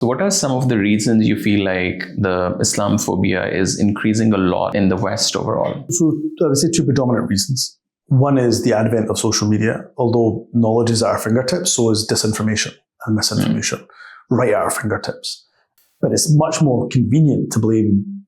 So what are some of the reasons you feel like the Islamophobia is increasing a lot in the West overall? So I would say two predominant reasons. One is the advent of social media. Although knowledge is at our fingertips, so is disinformation and misinformation right at our fingertips. But it's much more convenient to blame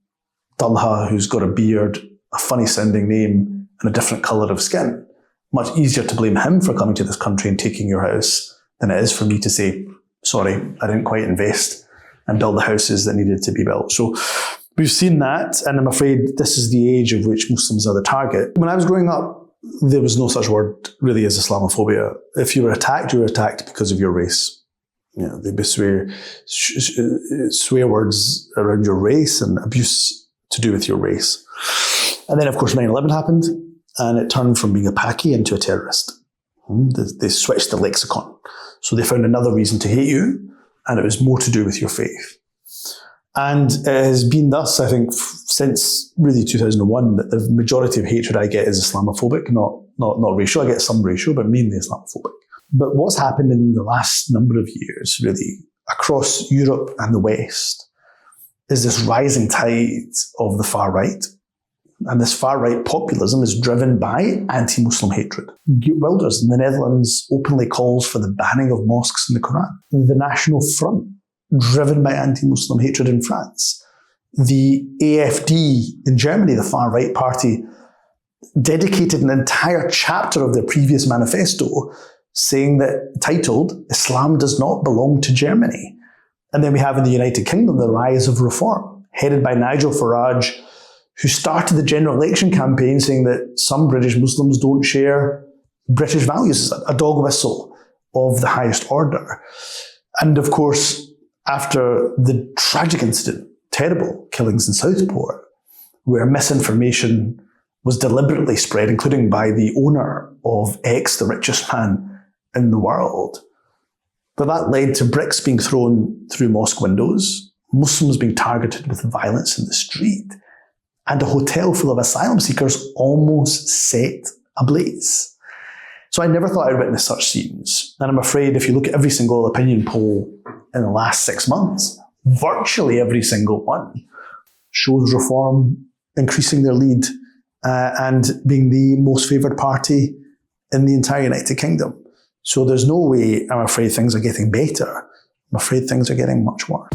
Talha, who's got a beard, a funny sounding name, and a different colour of skin. Much easier to blame him for coming to this country and taking your house than it is for me to say, sorry, I didn't quite invest and build the houses that needed to be built. So we've seen that, and I'm afraid this is the age of which Muslims are the target. When I was growing up, there was no such word really as Islamophobia. If you were attacked because of your race. You know, they'd be swear words around your race and abuse to do with your race. And then, of course, 9/11 happened, and it turned from being a Paki into a terrorist. They switched the lexicon. So they found another reason to hate you, and it was more to do with your faith. And it has been thus, I think, since really 2001, that the majority of hatred I get is Islamophobic, not racial. I get some racial, but mainly Islamophobic. But what's happened in the last number of years, really, across Europe and the West, is this rising tide of the far right. And this far-right populism is driven by anti-Muslim hatred. Geert Wilders in the Netherlands openly calls for the banning of mosques and the Quran. The National Front, driven by anti-Muslim hatred in France. The AfD in Germany, the far-right party, dedicated an entire chapter of their previous manifesto saying that, titled, "Islam does not belong to Germany." And then we have in the United Kingdom the rise of reform, headed by Nigel Farage, who started the general election campaign saying that some British Muslims don't share British values, a dog whistle of the highest order. And of course, after the tragic incident, terrible killings in Southport, where misinformation was deliberately spread, including by the owner of X, the richest man in the world, but that led to bricks being thrown through mosque windows, Muslims being targeted with violence in the street, and a hotel full of asylum seekers almost set ablaze. So I never thought I'd witness such scenes. And I'm afraid if you look at every single opinion poll in the last 6 months, virtually every single one shows Reform increasing their lead and being the most favoured party in the entire United Kingdom. So there's no way, I'm afraid, things are getting better. I'm afraid things are getting much worse.